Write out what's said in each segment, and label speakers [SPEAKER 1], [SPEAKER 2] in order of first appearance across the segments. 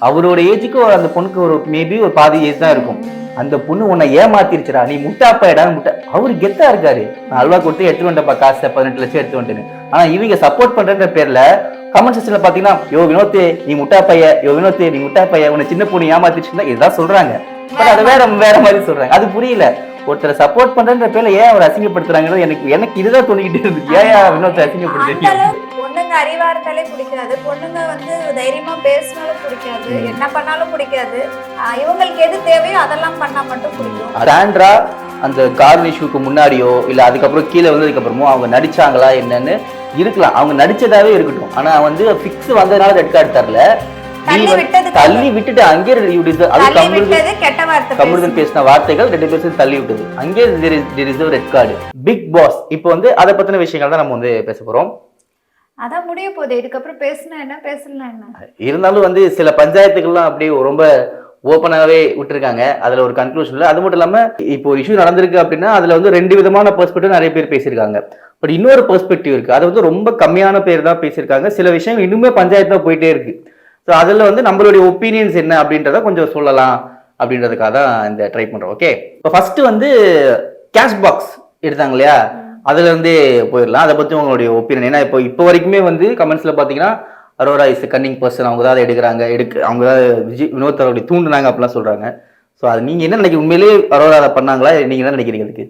[SPEAKER 1] அவரோட ஏஜுக்கு அந்த பொண்ணுக்கு ஒரு மேபி ஒரு பாதி ஏஜ் தான் இருக்கும். அந்த பொண்ணு உன்னை ஏமாத்திருச்சுடா, நீ முட்டாப்பாயிடான்னு முட்டை. அவரு கெத்தா இருக்காரு, நான் அல்வா கொடுத்து எடுத்து வந்துட்டப்பா காசு 18 லட்சம் எடுத்து வந்துட்டேன்னு. ஆனா இவங்க சப்போர்ட் பண்றன்ற பேர்ல கமெண்ட் செக்ஷன்ல பாத்தீங்கன்னா, யோ வினோத் நீ முட்டா பைய, யோ வினோத் நீ முட்டா பைய, உன்னை சின்ன பொண்ணு ஏமாத்திருச்சுன்னா இதுதான் சொல்றாங்க. பட் அது வேற மாதிரி சொல்றாங்க. அது புரியல. ஒருத்தரை சப்போர்ட் பண்றன்ற பேர்ல ஏன் அவர் அசிங்கப்படுத்துறாங்கன்னு எனக்கு இதுதான் தோணிக்கிட்டே இருந்துச்சு. ஏன் வினோத் அசிங்கப்படுத்துறீங்க?
[SPEAKER 2] பொண்ணுங்க அறிவார்த்தாலே பிடிக்காது, பொண்ணுங்க தைரியமா பேசினாலும் பிடிக்காது, என்ன பண்ணாலும் பிடிக்காது. இவங்களுக்கு எது தேவையோ அதெல்லாம் பண்ணா மட்டும் பிடிக்கும்.
[SPEAKER 1] சாண்ட்ரா அந்த கார் இஷ்யூக்கு முன்னாடியோ இல்ல அதுக்கப்புறம் கீழே வந்ததுக்கு அப்புறமோ அவங்க நடிச்சாங்களா என்னன்னு இருக்கலாம். அவங்க நடிச்சதாவே இருக்கட்டும். ஆனா பிக்ஸ் வந்ததுனால ரெட் கார்டு தரல, தள்ளி விட்டுட்டு அங்கே கம்முடன் பேசின வார்த்தைகள் 2 பேரும் தள்ளி விட்டது. அங்கே ரெட் கார்டு. பிக் பாஸ் இப்போ அதை பத்தின விஷயங்கள் தான் நம்ம பேச போறோம்.
[SPEAKER 2] அதான் முடிய போகுது, இதுக்கப்புறம் பேசினா என்ன பேசலாம் என்ன.
[SPEAKER 1] இருந்தாலும் சில பஞ்சாயத்துக்கள்லாம் அப்படியே ரொம்ப ஓப்பனாகவே விட்டுருக்காங்க. அதுல ஒரு கன்க்ளூஷன் இல்லை. அது மட்டும் இல்லாம இப்போ ஒரு இஷ்யூ நடந்திருக்கு அப்படின்னா அதுல 2 விதமான பெர்ஸ்பெக்டிவ் நிறைய பேர் பேசியிருக்காங்க. பட் இன்னொரு பெர்ஸ்பெக்டிவ் இருக்கு, அது ரொம்ப கம்மியான பேர் தான் பேசியிருக்காங்க. சில விஷயம் இன்னுமே பஞ்சாயத்து தான் போயிட்டே இருக்கு. ஸோ அதுல நம்மளுடைய ஒப்பீனியன்ஸ் என்ன அப்படின்றத கொஞ்சம் சொல்லலாம் அப்படின்றதுக்காக தான் இந்த ட்ரை பண்றோம். ஓகே, இப்போ ஃபர்ஸ்ட் கேஷ் பாக்ஸ் எடுத்தாங்க இல்லையா, அதுல போயிடலாம். அதை பத்தி உங்களுடைய ஒப்பீனியன். ஏன்னா இப்போ வரைக்குமே கமெண்ட்ஸ்ல பாத்தீங்கன்னா அரோரா இஸ் கன்னிங் பர்சன், அவங்க தான் அதை எடுக்கிறாங்க, அவங்க தான் வினோத் அவருடைய தூண்டுனாங்க அப்படிலாம் சொல்றாங்க. ஸோ அது நீங்க என்ன நினைக்கிறீங்க? உண்மையிலேயே அரோரா அதை பண்ணாங்களா? நீங்க என்ன நினைக்கிறீங்க? அதுக்கு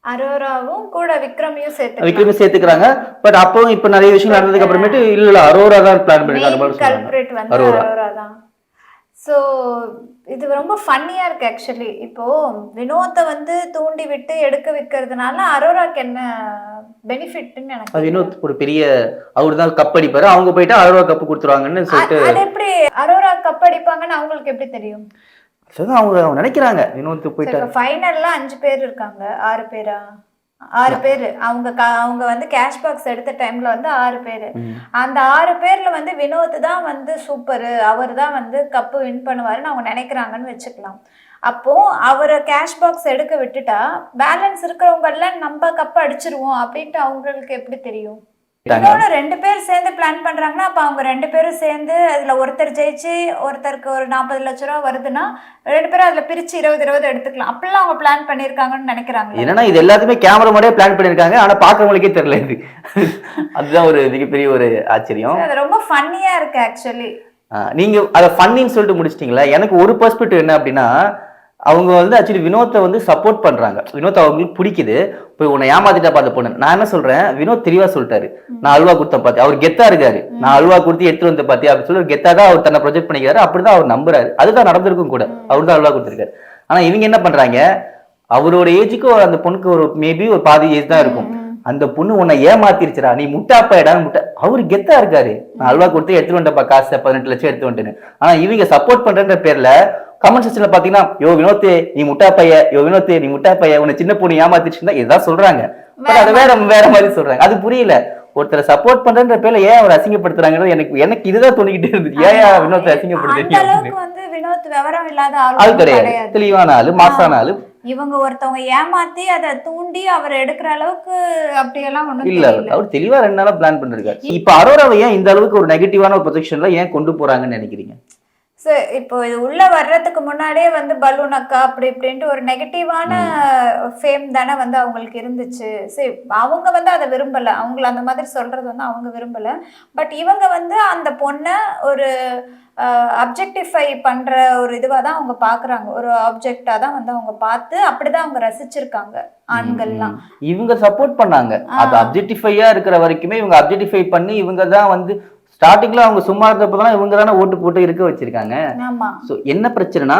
[SPEAKER 2] அரோராவும் கூட விக்ரமையும்
[SPEAKER 1] சேர்த்துக்கிறாங்க. பட் அப்போ இப்ப நிறைய விஷயம் நடந்ததுக்கு அப்புறமேட்டு இல்ல அரோரா தான் பிளான்
[SPEAKER 2] பண்ணிருக்காங்க. அரோரா தான். சோ இது ரொம்ப ஃபன்னியா இருக்கு ஆக்சுவலி. இப்போ வினோத்தை தூண்டி விட்டு எடுக்க வைக்கிறதுனால அரோராக்கு என்ன பெனிஃபிட்னு எனக்கு.
[SPEAKER 1] வினோத் ஒரு பெரிய அவர் தான் கப் அடிப்பாரு, அவங்க போயிட்டு அரோரா கப் கொடுத்துருவாங்கன்னு சொல்லிட்டு.
[SPEAKER 2] அது எப்படி அரோரா கப் அடிப்பாங்கன்னு அவங்களுக்கு எப்படி தெரியும்?
[SPEAKER 1] அவங்க நினைக்கிறாங்க வினோத் போயிட்டு.
[SPEAKER 2] ஃபைனல்ல 5 பேர் இருக்காங்க, 6 பேரா 6 பேர். அவங்க கேஷ் பாக்ஸ் எடுத்த டைம்ல 6 பேர். அந்த 6 பேர்ல வினோத் தான் சூப்பர், அவர் தான் கப்பு வின் பண்ணுவாருன்னு அவங்க நினைக்கிறாங்கன்னு வச்சுக்கலாம். அப்போ அவரை கேஷ் பாக்ஸ் எடுக்க விட்டுட்டா பேலன்ஸ் இருக்கிறவங்க எல்லாம் நம்ம கப்பு அடிச்சிருவோம் அப்படின்ட்டு அவங்களுக்கு எப்படி தெரியும்? 2 பேர் சேர்ந்து பிளான் பண்றாங்கன்னா அப்ப அவங்க 2 பேரும் சேர்ந்து அதுல ஒருத்தர் ஜெயிச்சு ஒருத்தருக்கு ஒரு 40 லட்சம் ரூபாய் வருதுன்னா 2 பேரும் அதுல பிரிச்சு 20 எடுத்துக்கலாம். அப்படிலாம் அவங்க பிளான் பண்ணிருக்காங்கன்னு நினைக்கிறாங்க.
[SPEAKER 1] ஏன்னா இது எல்லாத்தையுமே கேமரா முன்னாடியே பிளான் பண்ணிருக்காங்க, ஆனா பாக்குறவங்களுக்கே தெரியல. இது அதுதான் ஒரு மிகப்பெரிய ஒரு ஆச்சரியம்.
[SPEAKER 2] அது ரொம்ப ஃபன்னியா இருக்கு ஆக்சுவலி.
[SPEAKER 1] நீங்க அதை ஃபன்னின்னு சொல்லிட்டு முடிச்சிட்டீங்களா? எனக்கு ஒரு பெர்ஸ்பெக்டிவ் என்ன அப்படின்னா, அவங்க ஆக்சுவலி வினோத்தை சப்போர்ட் பண்றாங்க. வினோத் அவங்களுக்கு பிடிக்குது, போய் உன்னை ஏமாத்திட்டா பார்த்த பொண்ணு. நான் என்ன சொல்றேன், வினோத் தெளிவா சொல்லிட்டாரு, நான் அல்வா கொடுத்த பாத்தி, அவர் கெத்தா இருக்காரு, நான் அல்வா கொடுத்து எடுத்து வந்த பாத்தி அப்படின்னு சொல்லி கெத்தா தான் அவர் தன்னை ப்ரொஜெக்ட் பண்ணிக்கிறாரு. அப்படிதான் அவர் நம்புறாரு, அதுதான் நடந்திருக்கும் கூட. அவர் தான் அல்வா கொடுத்துருக்காரு. ஆனா இவங்க என்ன பண்றாங்க, அவரோட ஏஜுக்கு அந்த பொண்ணுக்கு ஒரு மேபி ஒரு பாதி ஏஜ் தான் இருக்கும். அந்த பொண்ணு உன்னை ஏமாத்திருச்சுடா, நீ முட்டாப்பாயிடான்னு முட்டை. அவரு கெத்தா இருக்காரு, நான் அல்வா கொடுத்து எடுத்து வந்தப்பா காசு 18 லட்சம் எடுத்து வந்துட்டேன்னு. ஆனா இவங்க சப்போர்ட் பண்றன்ற பேர்ல கமெண்ட் செக்ஷன்ல பாத்தீங்கன்னா, யோ வினோத் நீ முட்டா பைய, யோ வினோத் நீ முட்டா பைய, உன்னை சின்ன பொண்ணு ஏமாத்திருச்சுன்னா இதுதான் சொல்றாங்க. பட் அது வேற மாதிரி சொல்றாங்க. அது புரியல. ஒருத்தரை சப்போர்ட் பண்றன்ற பேர்ல ஏன் அவர் அசிங்கப்படுத்துறாங்கன்னு எனக்கு இதுதான் தோணிக்கிட்டே இருந்துச்சு. ஏன் வினோத் அசிங்கப்படுத்துறீங்க?
[SPEAKER 2] வினோத் விவரம் இல்லாத
[SPEAKER 1] ஆளு கிடையாது, தெளிவான ஆளு, மாசான ஆளு.
[SPEAKER 2] இவங்க ஒருத்தவங்க ஏமாத்தி அதை தூண்டி அவர் எடுக்கிற அளவுக்கு அப்படியெல்லாம் ஒண்ணும்
[SPEAKER 1] இல்ல. அவர் தெளிவா 2 நாளா பிளான் பண்ணிருக்காரு. இப்ப அரோராவை ஏன் இந்த அளவுக்கு ஒரு நெகட்டிவான ஒரு பொசிஷன்ல ஏன் கொண்டு போறாங்கன்னு நினைக்கிறீங்க?
[SPEAKER 2] இப்போ இது உள்ள வர்றதுக்கு முன்னாடியே பலூன் அக்கா அப்படி இப்படின்ட்டு ஒரு நெகட்டிவான ஃபேம் தானே அவங்களுக்கு இருந்துச்சு. சரி, அவங்க அதை விரும்பல, அவங்கள அந்த மாதிரி சொல்றது அவங்க விரும்பல. பட் இவங்க அந்த பொண்ணை ஒரு அப்ஜெக்டிஃபை பண்ற ஒரு இதுவா தான் அவங்க பாக்குறாங்க, ஒரு ஆப்ஜெக்டா தான் அவங்க பார்த்து அப்படிதான் அவங்க ரசிச்சிருக்காங்க ஆண்கள்லாம்.
[SPEAKER 1] இவங்க சப்போர்ட் பண்ணாங்க. அது அப்ஜெக்டிஃபையா இருக்கிற வரைக்குமே இவங்க அப்ஜெக்டிஃபை பண்ணி இவங்க தான் ஸ்டார்டிங்ல அவங்க சும்மா இருந்தப்பதான் இவங்க தானே ஓட்டு போட்டு இருக்க வச்சிருக்காங்க. என்ன பிரச்சனைனா,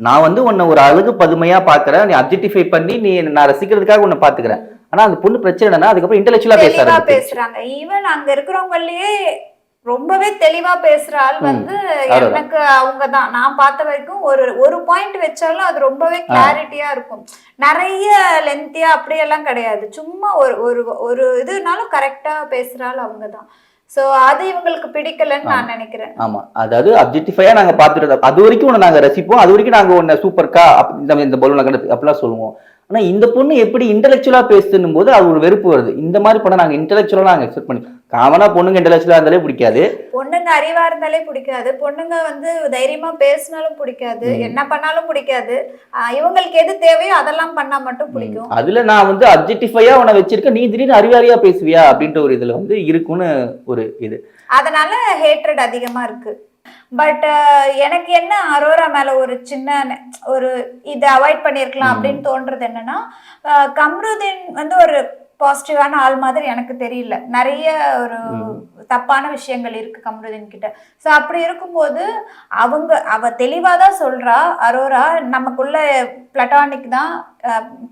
[SPEAKER 1] நான் உன்னை ஒரு அழகு பதுமையா பாக்குறேன், நீ அப்ஜெக்டிஃபை பண்ணி நான் ரசிக்கிறதுக்காக உன்னை பாத்துக்கிறேன். ஆனா அந்த பொண்ணு பிரச்சனைனா அதுக்கப்புறம் இன்டெலெக்சுவலா
[SPEAKER 2] பேசுறாங்க. ஈவன் அங்க இருக்கிறவங்களே ரொம்பவே தெளிவா பேசுற ஆள் எனக்கு அவங்கதான். நான் பார்த்த வரைக்கும் ஒரு பாயிண்ட் வச்சாலும் அது ரொம்பவே கிளாரிட்டியா இருக்கும். நிறைய லென்த்தியா அப்படியெல்லாம் கிடையாது, சும்மா ஒரு இதுனாலும் கரெக்டா பேசுற ஆள் அவங்கதான். சோ அது இவங்களுக்கு பிடிக்கலன்னு நான் நினைக்கிறேன்.
[SPEAKER 1] ஆமா, அதாவது அப்ஜெக்டிஃபையா நாங்க பாத்துட்டு அது வரைக்கும் நாங்க ரசிப்போம், அது வரைக்கும் நாங்க ஒன்ன சூப்பர்க்கா இந்த பலூன் அப்படிலாம் சொல்லுவோம். ஆனா இந்த பொண்ணு எப்படி இன்டெலெக்சுவலா பேசுதுன்னும் போது அது ஒரு வெறுப்பு வருது. இந்த மாதிரி பண்ண நாங்க இன்டெலெக்சுவலா நாங்க எக்ஸ்பெக்ட் பண்ணி காமனா பொண்ணுங்க இன்டெலெக்சுவலா இருந்தாலே பிடிக்காது.
[SPEAKER 2] பொண்ணுங்க அறிவா இருந்தாலே பிடிக்காது, பொண்ணுங்க வந்து தைரியமா பேசினாலும் பிடிக்காது, என்ன பண்ணாலும் பிடிக்காது. இவங்களுக்கு எது தேவையோ அதெல்லாம் பண்ணா மட்டும் பிடிக்கும்.
[SPEAKER 1] அதுல நான் வந்து அப்ஜெக்டிஃபையா உன்னை வச்சிருக்கேன், நீ திடீர்னு அறிவாளியா பேசுவியா அப்படின்ற ஒரு இதுல வந்து இருக்குன்னு ஒரு இது.
[SPEAKER 2] அதனால ஹேட்ரட் அதிகமா இருக்கு. பட் எனக்கு என்ன அரோரா மேல ஒரு சின்ன ஒரு இதை அவாய்ட் பண்ணிருக்கலாம் அப்படின்னு தோன்றது என்னன்னா, கம்ருதீன் வந்து ஒரு பாசிட்டிவான ஆள் மாதிரி எனக்கு தெரியல. நிறைய ஒரு தப்பான விஷயங்கள் இருக்கு கம்ருதீன் கிட்ட. ஸோ அப்படி இருக்கும்போது அவ தெளிவாதான் சொல்றா அரோரா, நமக்குள்ள பிளட்டானிக் தான்.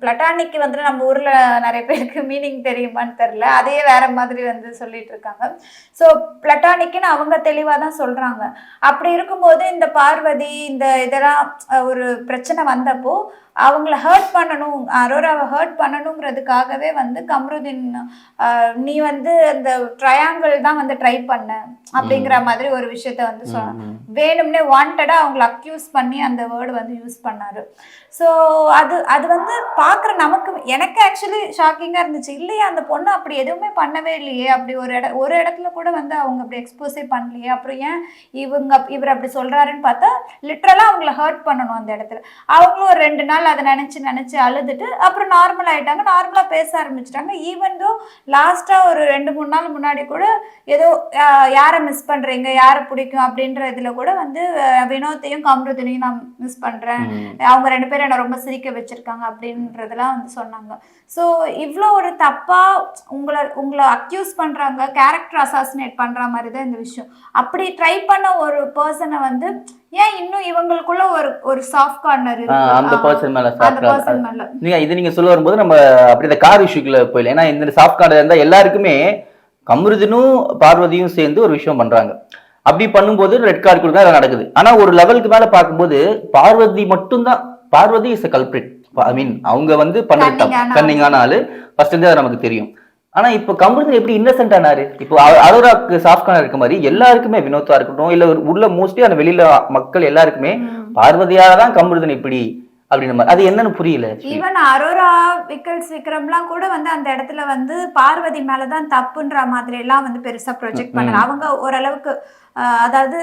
[SPEAKER 2] பிளட்டானிக் வந்து நம்ம ஊர்ல நிறைய பேருக்கு மீனிங் தெரியுமான்னு தெரியல, அதையே வேற மாதிரி வந்து சொல்லிட்டு இருக்காங்க. ஸோ பிளட்டானிக்னு அவங்க தெளிவா தான் சொல்றாங்க. அப்படி இருக்கும்போது இந்த பார்வதி இந்த இதெல்லாம் ஒரு பிரச்சனை வந்தப்போ அவங்கள ஹர்ட் பண்ணணும், அரோராவை ஹர்ட் பண்ணணுங்கிறதுக்காகவே வந்து கம்ருதீன் நீ வந்து அந்த ட்ரையாங்கிள் தான் வந்து ட்ரை பண்ண அப்படிங்கிற மாதிரி ஒரு விஷயத்த வந்து வேணும்னே வாண்டடா அவங்களை அக்யூஸ் பண்ணி அந்த வேர்டு வந்து யூஸ் பண்ணாரு. ஸோ அது வந்து பார்க்குற நமக்கு எனக்கு ஆக்சுவலி ஷாக்கிங்காக இருந்துச்சு. இல்லையா அந்த பொண்ணு அப்படி எதுவுமே பண்ணவே இல்லையே, அப்படி ஒரு இடத்துல கூட வந்து அவங்க அப்படி எக்ஸ்போஸே பண்ணலையே, அப்புறம் ஏன் இவர் அப்படி சொல்கிறாருன்னு பார்த்தா லிட்ரலாக அவங்கள ஹர்ட் பண்ணணும் அந்த இடத்துல. அவங்களும் ஒரு 2 நாள் அதை நினச்சி அழுதுட்டு அப்புறம் நார்மல் ஆகிட்டாங்க, நார்மலாக பேச ஆரம்பிச்சிட்டாங்க. ஈவன் தோ லாஸ்ட்டாக ஒரு 2-3 நாள் முன்னாடி கூட ஏதோ யாரை மிஸ் பண்ணுறீங்க, யாரை பிடிக்கும் அப்படின்ற இதில் கூட வந்து வினோத்தையும் கம்ருதீனையும் நான் மிஸ் பண்ணுறேன், அவங்க 2 பேரும் என்னை ரொம்ப சிரிக்க வச்சிருக்காங்க அப்படின்றதெல்லாம் வந்து சொன்னாங்க. ஸோ இவ்வளோ ஒரு தப்பா உங்களை அக்யூஸ் பண்றாங்க, கேரக்டர் அசாசினேட் பண்ற மாதிரி தான் இந்த விஷயம். அப்படி ட்ரை பண்ண ஒரு பர்சனை வந்து ஏன் இன்னும் இவங்களுக்குள்ள ஒரு சாஃப்ட் கார்னர் இருக்கு
[SPEAKER 1] அந்த பர்சன் மேல. நீங்க சொல்ல வரும்போது நம்ம அப்படி இந்த கார் இஷ்யூக்குள்ள போயிடல. ஏன்னா இந்த சாஃப்ட் கார்னர் இருந்தா எல்லாருக்குமே கம்ருதீனும் பார்வதியும் சேர்ந்து ஒரு விஷயம் பண்றாங்க. அப்படி பண்ணும்போது ரெட் கார்டு கொடுத்தா அது நடக்குது. ஆனா ஒரு லெவலுக்கு மேல பார்க்கும்போது பார்வதி மட்டும்தான், பார்வதி இஸ் a culprit. ஐ மீன் அவங்க வந்து பண்ணது கன்னிங்கான ஆளு ஃபர்ஸ்ட் இருந்தே நமக்கு தெரியும். ஆனா இப்ப கம்ருதீன் எப்படி இன்னசென்ட் ஆனாரு? இப்போ அரோராக்கு சாஃப்ட் கார்னர் இருக்க மாதிரி எல்லாருக்குமே, வினோத்தா இருக்கட்டும் இல்ல உள்ள மோஸ்ட்லி அந்த வெளியில மக்கள் எல்லாருக்குமே பார்வதியால தான் கம்ருதீன் இப்படி அப்படின்னு மாதிரி. அது என்னன்னு புரியல.
[SPEAKER 2] ஈவன் அரோரா விக்ரம்லாம் கூட வந்து அந்த இடத்துல வந்து பார்வதி மேலதான் தப்புன்ற மாதிரி எல்லாம் வந்து பெருசா ப்ரொஜெக்ட் பண்ணல. அவங்க ஓரளவுக்கு அதாவது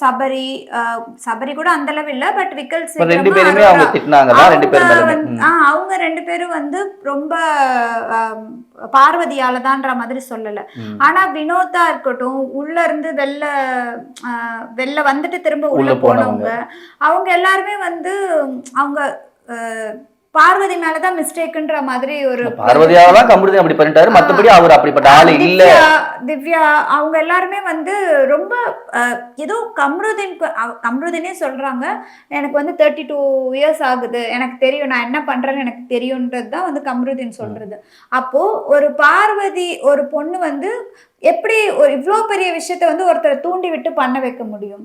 [SPEAKER 2] சபரி கூட அந்த அளவு இல்ல, பட் அவங்க 2 பேரும் வந்து ரொம்ப பார்வதியாலதான்ற மாதிரி சொல்லல. ஆனா வினோதா இருக்கட்டும், உள்ள இருந்து வெளில வந்துட்டு திரும்ப உள்ள போனவங்க அவங்க எல்லாருமே வந்து அவங்க பார்வதி மேலதான் மிஸ்டேக்ன்ற மாதிரி ஒரு
[SPEAKER 1] பார்வதியாலதான் கம்ருதீன் அப்படி பண்ணிட்டாரு, மத்தபடி அவர் அப்படிப்பட்ட ஆளு இல்ல.
[SPEAKER 2] திவ்யா அவங்க எல்லாருமே வந்து ரொம்ப ஏதோ கம்ருதீனே சொல்றாங்க, எனக்கு வந்து 32 இயர்ஸ் ஆகுது, எனக்கு தெரியும் நான் என்ன பண்றேன்னு எனக்கு தெரியும்ன்றது தான் வந்து கம்ருதீன் சொல்றது. அப்போ ஒரு பார்வதி ஒரு பொண்ணு வந்து எப்படி இவ்வளோ பெரிய விஷயத்த வந்து ஒருத்தரை தூண்டி விட்டு பண்ண வைக்க முடியும்?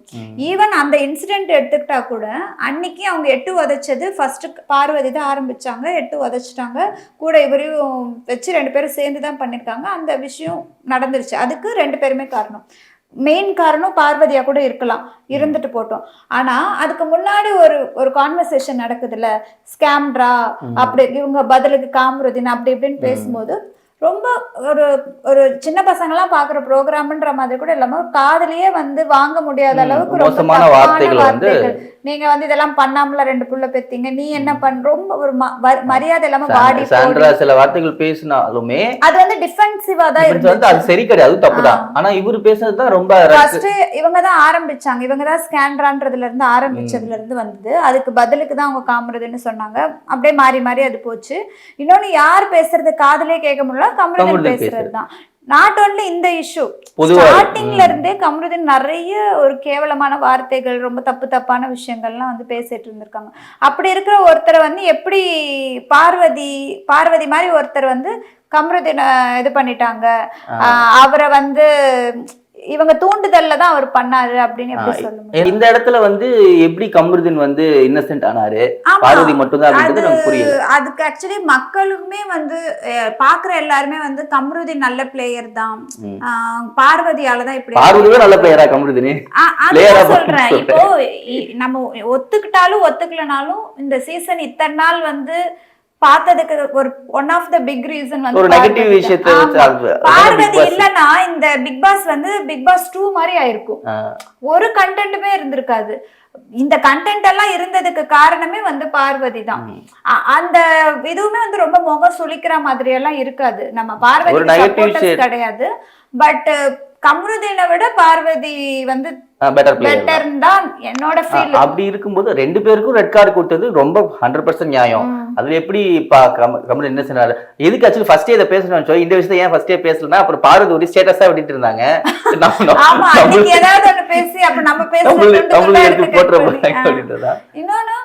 [SPEAKER 2] ஈவன் அந்த இன்சிடென்ட் எடுத்துக்கிட்டா கூட அன்னைக்கு அவங்க 8 உதைச்சது ஃபர்ஸ்ட் பார்வதி தான் ஆரம்பிச்சாங்க, 8 உதைச்சிட்டாங்க, கூட இவரையும் வச்சு 2 பேரும் சேர்ந்து தான் பண்ணியிருக்காங்க. அந்த விஷயம் நடந்துருச்சு, அதுக்கு 2 பேருமே காரணம். மெயின் காரணம் பார்வதியா கூட இருக்கலாம், இருந்துட்டு போட்டோம். ஆனா அதுக்கு முன்னாடி ஒரு கான்வர்சேஷன் நடக்குதுல்ல, ஸ்கேம்ட்ரா அப்படி இவங்க பதிலுக்கு காமருதீன் அப்படி இப்படின்னு பேசும்போது ரொம்ப ஒரு சின்ன பசங்களாம் பாக்குற ப்ரோக்ராம்ன்ற மாதிரி கூட இல்லாம காதலியே வந்து வாங்க முடியாத அளவுக்கு
[SPEAKER 1] மோசமான வார்த்தைகள்.
[SPEAKER 2] நீங்க வந்து இதெல்லாம் பண்ணாமல 2 புள்ள பெத்தீங்க, நீ என்ன பண்ண, ரொம்ப ஒரு மரியாதை இல்லாம வாடி
[SPEAKER 1] சில வார்த்தைகள் பேசினாலுமே
[SPEAKER 2] அது வந்து டிஃபென்சிவா தான்
[SPEAKER 1] இருந்துச்சு. அது சரி கிடையாது, தப்புதான். ஆனா இவரு பேசுறதுதான் ரொம்ப
[SPEAKER 2] ஃபர்ஸ்ட் இவங்க தான் ஆரம்பிச்சாங்க, இவங்க தான் ஸ்கேண்ட்ரான்றதுல இருந்து ஆரம்பிச்சதுல இருந்து வந்தது. அதுக்கு பதிலுக்கு தான் அவங்க காமருதுன்னு சொன்னாங்க. அப்படியே மாறி மாறி அது போச்சு. இன்னொன்னு யார் பேசுறது காதலே கேட்க முடியல, கம்ருதீன் பேசுறதுதான். நாட் ஓன்லி இந்த இஷ்யூ, ஸ்டார்டிங்ல இருந்தே கம்ருதீன் நிறைய ஒரு கேவலமான வார்த்தைகள், ரொம்ப தப்பான விஷயங்கள்லாம் வந்து பேசிட்டு இருந்திருக்காங்க. அப்படி இருக்கிற ஒருத்தரை வந்து எப்படி பார்வதி மாதிரி ஒருத்தர் வந்து கம்ருதீனை இது பண்ணிட்டாங்க, அவரை வந்து இவங்க தூண்டுதல்ல தான் அவர் பண்ணாரு அப்படின்னு எப்படி சொல்லுங்க?
[SPEAKER 1] இந்த இடத்துல வந்து எப்படி கம்ருதீன் வந்து இன்னசென்ட் ஆனாரு, பார்வதி மட்டும் தான் அப்படின்றது நமக்கு புரியல.
[SPEAKER 2] அதுக்கு ஆக்சுவலி மக்களுமே வந்து பாக்குற எல்லாருமே வந்து கம்ருதீன் நல்ல பிளேயர் தான், பார்வதியால தான் இப்படி.
[SPEAKER 1] பார்வதியே நல்ல பிளேயரா கம்ருதீன்?
[SPEAKER 2] சொல்றேன். இப்போ நம்ம ஒத்துக்கிட்டாலும் ஒத்துக்கலனாலும் இந்த சீசன் இத்தனை நாள் வந்து பார்த்ததுக்கு ஒரு one of the big reason வந்து
[SPEAKER 1] ஒரு நெகட்டிவ் விஷயத்தை
[SPEAKER 2] பார்வதி இல்லன்னா இந்த பிக் பாஸ் வந்து பிக் பாஸ் 2 மாதிரி ஆயிருக்கும். ஒரு கண்டென்ட்டுமே இருந்திருக்காது. இந்த கண்டென்ட் எல்லாம் இருந்ததுக்கு காரணமே வந்து பார்வதி தான். அந்த இதுவுமே வந்து ரொம்ப முகம் சுளிக்கிற மாதிரி எல்லாம் இருக்காது. நம்ம பார்வதி கிடையாது. பட் கமருதீனை விட பார்வதி வந்து பெட்டர் தான் என்னோட ஃபீல்.
[SPEAKER 1] அப்படி இருக்கும்போது ரெண்டு பேருக்கும் ரெட் கார்டு கொடுத்தது ரொம்ப 100% நியாயம். அதுல எப்படி கமருதீன் என்ன சொன்னாரு, எதுக்கு ஆக்சுவலி ஃபர்ஸ்டே இதை பேசணும்னு இந்த விஷயத்தை ஏன் ஃபர்ஸ்டே பேசலன்னா அப்புறம் பார்வதி ஒரு ஸ்டேட்டஸா விட்டுட்டு இருந்தாங்க.
[SPEAKER 2] ஏதாவது ஒண்ணு பேசி அப்ப நம்ம பேசுறோம்
[SPEAKER 1] போட்டுறோம்.
[SPEAKER 2] இன்னொன்னு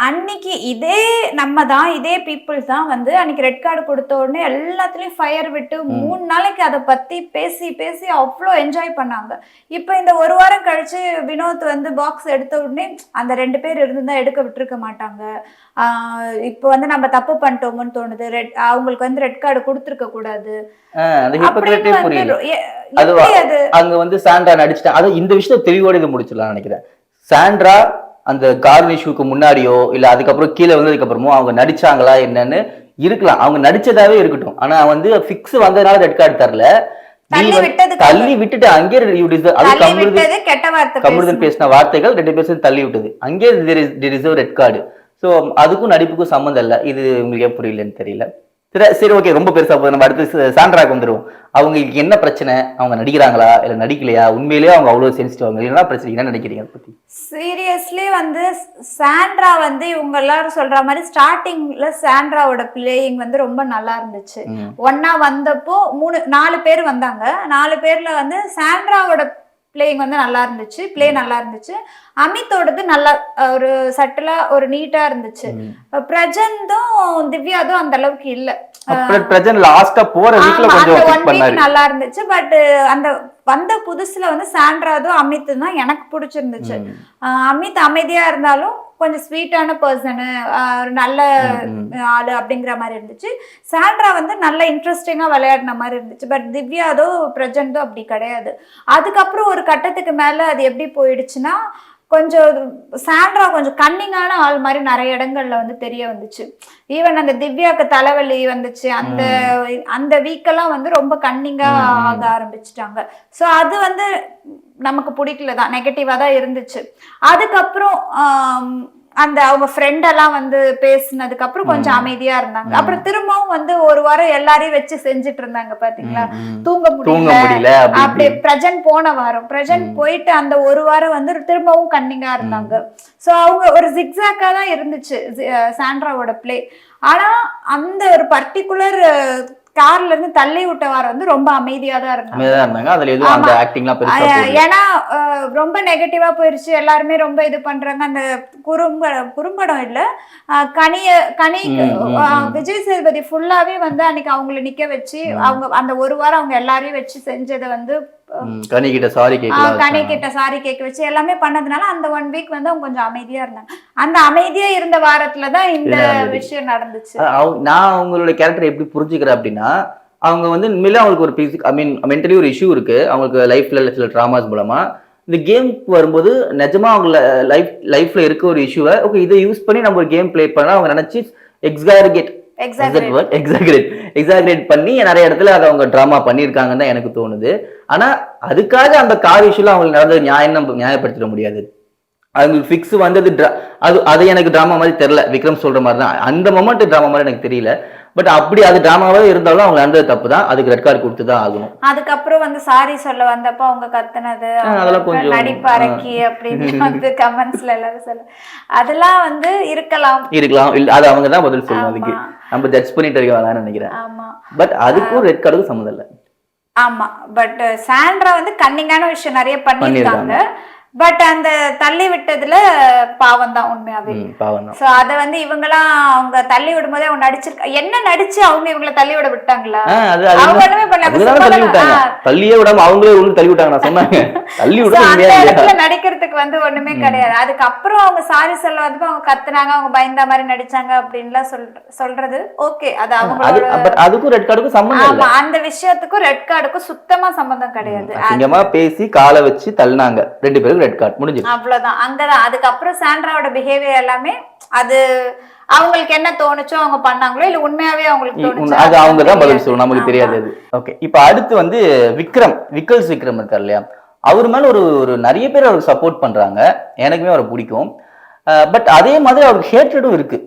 [SPEAKER 2] அன்னைக்கு இதே நம்ம தான் இதே பீப்புள் தான் வந்து அன்னைக்கு ரெட் கார்டு கொடுத்த உடனே எல்லாத்துலயும் ஃபயர் விட்டு 3 நாளைக்கு அதை பத்தி பேசி பேசி அவ்வளோ என்ஜாய் பண்ணாங்க. இப்போ இந்த ஒரு வாரம் கழிச்சு வினோத் வந்து பாக்ஸ் எடுத்த உடனே அந்த 2 பேர் இருந்தா எடுக்க விட்டுருக்க மாட்டாங்க. இப்போ வந்து நம்ம தப்பு பண்ணிட்டோம்னு தோணுது. அவங்களுக்கு வந்து ரெட் கார்டு கொடுத்துருக்க கூடாது.
[SPEAKER 1] அங்க வந்து சாண்ட்ரா நடிச்சிட்டா. அது இந்த விஷயம் தெளிவோட இது முடிச்சிடலாம் நினைக்கிறேன். சாண்ட்ரா அந்த கார்ன் இஷ்யூக்கு முன்னாடியோ இல்ல அதுக்கப்புறம் கீழே வந்ததுக்கு அப்புறமோ அவங்க நடிச்சாங்களா என்னன்னு இருக்கலாம். அவங்க நடிச்சதாவே இருக்கட்டும். ஆனா வந்து பிக்ஸ் வந்ததுனால ரெட் கார்டு தரல, தள்ளி விட்டுட்டு அங்கே கமருதீன் பேசின வார்த்தைகள் 2 பேரும் தள்ளி விட்டது. அங்கே ரெட் கார்டு. சோ அதுக்கும் நடிப்புக்கும் சம்மந்தம் இல்ல. இது உங்களுக்கு ஏன் புரியலன்னு தெரியல. சரி ஓகே, ரொம்ப பெருசா போகுது. நம்ம அடுத்து சாண்ட்ராக்கு வந்துருவோம். அவங்களுக்கு என்ன பிரச்சனை, அவங்க நடிக்கிறாங்களா இல்ல நடிக்கலையா, உண்மையிலேயே அவங்க அவ்வளவு சென்சிட்டிவ், அவங்க என்ன பிரச்சனை, என்ன நினைக்கிறீங்க அதை பத்தி?
[SPEAKER 2] சீரியஸ்லி வந்து சாண்ட்ரா வந்து இவங்க எல்லாரும் சொல்ற மாதிரி ஸ்டார்டிங்ல சாண்ட்ராவோட பிளேயிங் வந்து ரொம்ப நல்லா இருந்துச்சு. ஒன்னா வந்தப்போ 4 பேர் வந்தாங்க. 4 பேர்ல வந்து சாண்ட்ராவோட பிளேயிங் வந்து நல்லா இருந்துச்சு. நல்லா இருந்துச்சு. அமித்தோடது நல்லா ஒரு சட்டலா ஒரு நீட்டா இருந்துச்சு. பிரஜந்தும் திவ்யாதும் அந்த அளவுக்கு இல்ல. நல்லா இருந்துச்சு. பட் அந்த வந்த புதுசுல வந்து சாண்ட்ராதும் அமித் தான் எனக்கு பிடிச்சிருந்துச்சு. அமித் அமைதியா இருந்தாலும் கொஞ்சம் ஸ்வீட்டான பர்சனு, ஒரு நல்ல ஆளு அப்படிங்கிற மாதிரி இருந்துச்சு. சாண்ட்ரா வந்து நல்ல இன்ட்ரெஸ்டிங்கா விளையாடின மாதிரி இருந்துச்சு. பட் திவ்யாதோ பிரஜண்டோ அப்படி கிடையாது. அதுக்கப்புறம் ஒரு கட்டத்துக்கு மேல அது எப்படி போயிடுச்சுன்னா கொஞ்சம் சாண்ட்ரா கொஞ்சம் கன்னிங்கான ஆள் மாதிரி நிறைய இடங்கள்ல வந்து தெரிய வந்துச்சு. ஈவன் அந்த திவ்யாக்கு தலைவலி வந்துச்சு. அந்த வீக்கெல்லாம் வந்து ரொம்ப கன்னிங்கா ஆக ஆரம்பிச்சுட்டாங்க. ஸோ அது வந்து நமக்கு பிடிக்கல தான், நெகட்டிவா தான் இருந்துச்சு. அதுக்கப்புறம் அந்த அவங்க ஃப்ரெண்ட் எல்லாம் வந்து பேசினதுக்கு அப்புறம் கொஞ்சம் அமைதியா இருந்தாங்க. அப்புறம் திரும்பவும் வந்து ஒரு வாரம் எல்லாரையும் வச்சு செஞ்சுட்டு இருந்தாங்க பாத்தீங்களா, தூங்க முடியல. அப்படியே பிரஜன் போன வாரம் பிரஜன் போயிட்டு அந்த ஒரு வாரம் வந்து திரும்பவும் கன்னிங்கா இருந்தாங்க. சோ அவங்க ஒரு ஜிக்ஸாக்கா தான் இருந்துச்சு சாண்ட்ராவோட பிளே. ஆனா அந்த ஒரு பர்டிகுலர் கார்ல இருந்து தள்ளி விட்ட வாரம் வந்து ரொம்ப அமைதியா தான் இருந்தாங்க. ஏன்னா ரொம்ப நெகட்டிவா போயிருச்சு. எல்லாருமே ரொம்ப இது பண்றாங்க. அந்த குறும்படம் இல்ல கனி விஜய் சேதுபதி ஃபுல்லாவே வந்து அன்னைக்கு அவங்களை நிக்க வச்சு அவங்க அந்த ஒரு வாரம் அவங்க எல்லாரையும் வச்சு செஞ்சதை வந்து கனி கிட்ட சாரி கேட்க வச்சு எல்லாமே பண்ணதுனால அந்த 1 வீக் வந்து அவங்க கொஞ்சம் அமைதியா இருந்தாங்க. அந்த அமைதியா இருந்த வாரத்துலதான் இந்த விஷயம் நடந்துச்சு.
[SPEAKER 1] நான் அவங்களோட கேரக்டர் எப்படி புரிஞ்சுக்கிறேன் அப்படின்னா, அவங்க வந்து உண்மையிலே அவங்களுக்கு ஒரு மென்டலி ஒரு இஷ்யூ இருக்கு. அவங்களுக்கு லைஃப்ல சில ட்ராமாஸ் மூலமா இந்த கேம்க்கு வரும்போது நிஜமா அவங்க லைஃப்ல இருக்க ஒரு இஷ்யூவை ஓகே இதை யூஸ் பண்ணி நம்ம ஒரு கேம் பிளே பண்ணா அவங்க நினைச்சு எக்ஸாகரேட் பண்ணி நிறைய இடத்துல அதை அவங்க டிராமா பண்ணியிருக்காங்கன்னு தான் எனக்கு தோணுது. ஆனா அதுக்காக அந்த கார் இஷ்யூல அவங்களுக்கு நடந்தது நியாயப்படுத்திட முடியாது. அவங்களுக்கு ஃபிக்ஸ் வந்தது அது எனக்கு டிராமா மாதிரி தெரியல. விக்ரம் சொல்ற மாதிரி தான் அந்த மொமெண்ட் டிராமா மாதிரி எனக்கு தெரியல. பட் அப்படி அது டிராமாவே இருந்தாலும் அவங்க அந்த தப்பு தான், அதுக்கு ரெட் கார்டு கொடுத்து தான் ஆகணும்.
[SPEAKER 2] அதுக்கப்புறம் வந்து சாரி சொல்ல வந்தப்போ அவங்க கத்துனது
[SPEAKER 1] அதெல்லாம் கொஞ்சம்
[SPEAKER 2] நடிப்பறக்கி அப்படின்னு வந்து கமெண்ட்ஸ்ல எல்லாரும் சொல்ல அதெல்லாம் வந்து இருக்கலாம்
[SPEAKER 1] இல்ல அது அவங்க தான் பதில் சொல்லணும். அதுக்கு நம்ம ஜட்ஜ் பண்ணிட்டு இருக்க வேணாம்னு நினைக்கிறேன். பட் அதுக்கும் ரெட் கார்டுக்கும் சம்மந்தம் இல்லை.
[SPEAKER 2] ஆமா, பட் சாண்ட்ரா வந்து கன்னிங்கான விஷயம் நிறைய பண்ணிருக்காங்க. பட் அந்த தள்ளி விட்டதுல பாவம் தான் உண்மையாவே. சோ அத வந்து இவங்கெல்லாம் அவங்க தள்ளி விடும்போதே அவங்க நடிச்சிருக்க என்ன நடிச்சு அவங்க இவங்களை தள்ளி விட விட்டாங்களா? அவங்க ஒண்ணுமே பண்ணல,
[SPEAKER 1] தள்ளியே விடாம அவங்களே தள்ளி விட்டாங்க. நான் சொன்னாங்க தள்ளி
[SPEAKER 2] விட நடிக்கிறதுக்கு வந்து ஒண்ணுமே கிடையாது. அதுக்கப்புறம் அவங்க சாரி சொல்ல வந்து அவங்க கத்துனாங்க, அவங்க பயந்த மாதிரி நடிச்சாங்க அப்படின்லாம் சொல்றது ஓகே. அது அவங்க
[SPEAKER 1] அதுக்கும் ரெட் கார்டுக்கும் சம்பந்தம் இல்ல.
[SPEAKER 2] அந்த விஷயத்துக்கும் ரெட் கார்டுக்கும் சுத்தமா சம்பந்தம் கிடையாது.
[SPEAKER 1] அங்கமா பேசி காலை வச்சு தள்ளினாங்க 2 பேரும் ரெட் கார்டு முடிஞ்சு
[SPEAKER 2] அவ்வளவுதான். அங்கதான் அதுக்கப்புறம் சாண்ட்ராவோட பிஹேவியர் எல்லாமே அது அவங்களுக்கு என்ன தோணுச்சோ அவங்க பண்ணாங்களோ இல்ல உண்மையாவே அவங்களுக்கு தோணுச்சோ
[SPEAKER 1] அது அவங்க தான் பதில் சொல்லணும், நமக்கு தெரியாது அது. ஓகே, இப்போ அடுத்து வந்து விக்கல்ஸ் விக்ரம் இருக்கார் இல்லையா, அவர் மேல ஒரு ஒரு நிறைய பேர் அவருக்கு சப்போர்ட் பண்றாங்க, எனக்குமே அவரை பிடிக்கும். பட் அதே மாதிரி அவருக்கு ஹேட்ரடும் இருக்கு,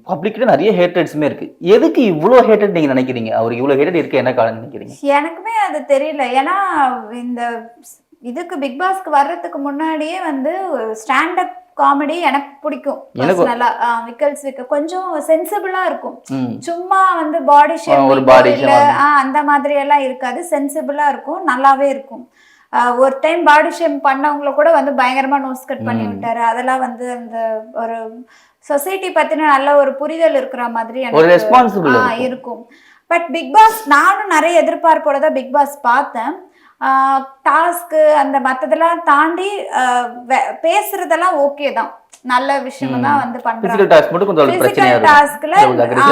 [SPEAKER 1] பப்ளிக்ல நிறைய ஹேட்ரட்ஸுமே இருக்கு. எதுக்கு இவ்வளோ ஹேட்ரட் நீங்க நினைக்கிறீங்க? அவருக்கு இவ்வளோ ஹேட்ரட் இருக்கு என்ன காரணம் நினைக்கிறீங்க?
[SPEAKER 2] எனக்குமே அது தெரியல. ஏன்னா இந்த இதுக்கு பிக் பாஸ்க்கு வர்றதுக்கு முன்னாடியே வந்து ஸ்டாண்டப் காமெடி எனக்கு பிடிக்கும் பர்சனலா. விக்கல்ஸ் கொஞ்சம் சென்சிபிளா இருக்கும், சும்மா வந்து பாடி ஷேப் அந்த மாதிரி எல்லாம் இருக்காது, சென்சிபிளா இருக்கும், நல்லாவே இருக்கும். ஒரு டைம் பாடி ஷேம் பண்ணவங்கள கூட வந்து பயங்கரமா நோஸ் கட் பண்ணி விட்டாரு. அதெல்லாம் வந்து அந்த ஒரு சொசைட்டி பத்தின நல்ல ஒரு புரிதல் இருக்கிற மாதிரி எனக்கு இருக்கும். பட் பிக் பாஸ் நானும் நிறைய எதிர்பார்ப்போட தான் பிக் பாஸ் பார்த்தேன். டாஸ்க்கு அந்த மற்றதெல்லாம் தாண்டி பேசுறதெல்லாம் ஓகே தான், நல்ல விஷயம் தான் வந்து பண்றாங்க. டாஸ்க்ல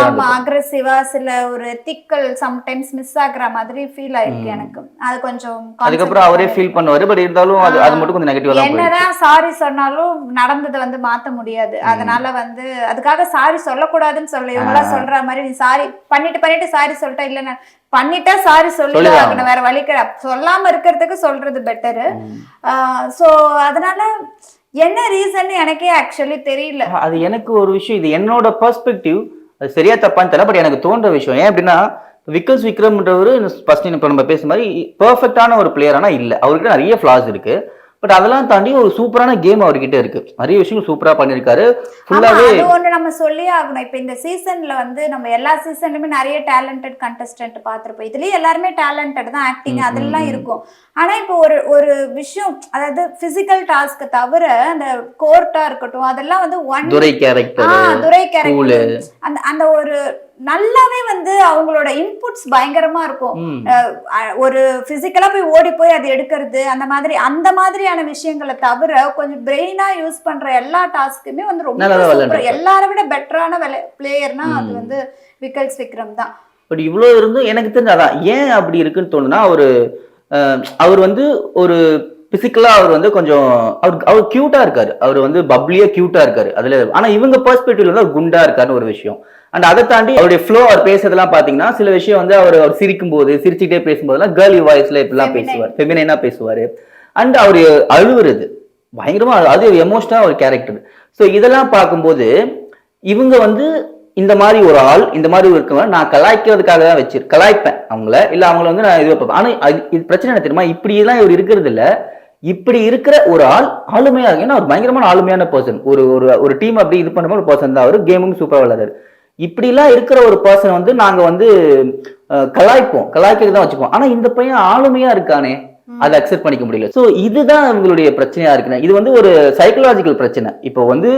[SPEAKER 2] ஆமா அக்ரெசிவா சில ஒரு எத்திக்கல் சம்டைம்ஸ் மிஸ் ஆகுற மாதிரி ஃபீல் ஆயிருக்கு எனக்கு. அது கொஞ்சம்
[SPEAKER 1] அதுக்கப்புறம் அவரே ஃபீல் பண்ணுவாரு, பட் இருந்தாலும் அது மட்டும் கொஞ்சம் நெகட்டிவா தான்.
[SPEAKER 2] என்னதான் சாரி சொன்னாலும் நடந்ததை வந்து மாத்த முடியாது, அதனால வந்து அதுக்காக சாரி சொல்லக்கூடாதுன்னு சொல்ல இவங்களா சொல்ற மாதிரி நீ சாரி பண்ணிட்டு சாரி சொல்லிட்டா இல்ல பண்ணிட்டா சாரி சொல்லி வேற வழி சொல்லாம இருக்கிறதுக்கு சொல்றது பெட்டரு. சோ அதனால என்ன ரீசன் எனக்கே ஆக்சுவலி தெரியல.
[SPEAKER 1] அது எனக்கு ஒரு விஷயம், இது என்னோட பெர்ஸ்பெக்டிவ், அது சரியா தப்பான்னு தெரியல, பட் எனக்கு தோன்ற விஷயம் ஏன் அப்படின்னா விக்கல்ஸ் விக்ரம்ன்றவர் ஃபர்ஸ்ட் இப்போ நம்ம பேசுற மாதிரி பெர்ஃபெக்டான ஒரு பிளேயர் ஆனா இல்ல, அவருக்கு நிறைய ஃபிளாஸ் இருக்கு. பட் அதெல்லாம் தாண்டி ஒரு சூப்பரான கேம் அவர்கிட்ட இருக்கு, நிறைய விஷயம் சூப்பரா பண்ணிருக்காரு.
[SPEAKER 2] ஃபுல்லாவே அது ஒண்ணு நம்ம சொல்லி ஆகணும். இப்ப இந்த சீசன்ல வந்து நம்ம எல்லா சீசன்லயுமே நிறைய டேலண்டட் கண்டஸ்டன்ட் பார்த்திருப்போம், இதுலயே எல்லாருமே டேலண்டட் தான், ஆக்டிங் அதெல்லாம் இருக்கும். ஆனா இப்போ ஒரு விஷயம், அதாவது பிசிக்கல் டாஸ்க் தவிர அந்த கோர்ட்டா இருக்கட்டும் அதெல்லாம் வந்து துரை கேரக்டர் அந்த ஒரு நல்லாவே வந்து அவங்களோட இன்புட்ஸ் பயங்கரமா இருக்கும். ஒரு பிசிக்கலா போய் ஓடி போய் அது எடுக்கிறது அந்த மாதிரியான விஷயங்களை தவிர கொஞ்சம் பிரெயினா யூஸ் பண்ற எல்லா டாஸ்க்குமே வந்து ரொம்ப எல்லாரை விட பெட்டரான பிளேயர்னா அது வந்து விக்கல்ஸ் விக்ரம் தான்.
[SPEAKER 1] பட் இவ்வளவு இருந்தும் எனக்கு தெரிஞ்ச அதான் ஏன் அப்படி இருக்குன்னு தோணுனா, அவர் வந்து ஒரு பிசிக்கலா அவர் வந்து கொஞ்சம் அவர் கியூட்டா இருக்காரு, அவர் வந்து பப்ளியா கியூட்டா இருக்காரு அதுல. ஆனா இவங்க பெர்ஸ்பெக்டிவ்ல வந்து அவர் குண்டா இருக்காருன்னு ஒரு விஷயம். அண்ட் அதை தாண்டி அவருடைய ஃப்ளோ, அவர் பேசுறதெல்லாம் பாத்தீங்கன்னா சில விஷயம் வந்து அவர் சிரிக்கும் போது சிரிச்சுட்டே பேசும்போதெல்லாம் கேர்லி வாய்ஸ்ல இப்படிலாம் பேசுவார், ஃபெமினைனா பேசுவாரு. அண்ட் அவரு அழுவுறது பயங்கரமா, அது எமோஷனலா ஒரு கேரக்டர். ஸோ இதெல்லாம் பார்க்கும்போது இவங்க வந்து இந்த மாதிரி ஒரு ஆள், இந்த மாதிரி இருக்கவங்க நான் கலாய்க்கிறதுக்காக தான் கலாய்ப்பேன் அவங்கள, இல்ல அவங்கள வந்து நான் இது வைப்பேன். ஆனா இது பிரச்சனை என்ன தெரியுமா, இப்படி எல்லாம் இவர் இருக்கிறது இல்ல, இப்படி இருக்கிற ஒரு ஆள் ஆளுமையா இருக்கு. ஏன்னா ஒரு பயங்கரமான ஆளுமையான பர்சன், ஒரு டீம் அப்படி இது பண்ணுற ஒரு பர்சன் தான் அவர், கேமும் சூப்பரா விளையாடுறாரு. இப்படி எல்லாம் இருக்கிற ஒரு பர்சன் வந்து நாங்க வந்து கலாய்க்கிறது தான் வச்சுப்போம். ஆனா இந்த பையன் ஆளுமையா இருக்கானே, அதை அக்செப்ட் பண்ணிக்க முடியல. சோ இதுதான் இவங்களுடைய பிரச்சனையா இருக்குன்னு. இது வந்து ஒரு சைக்கலாஜிக்கல் பிரச்சனை. இப்போ வந்து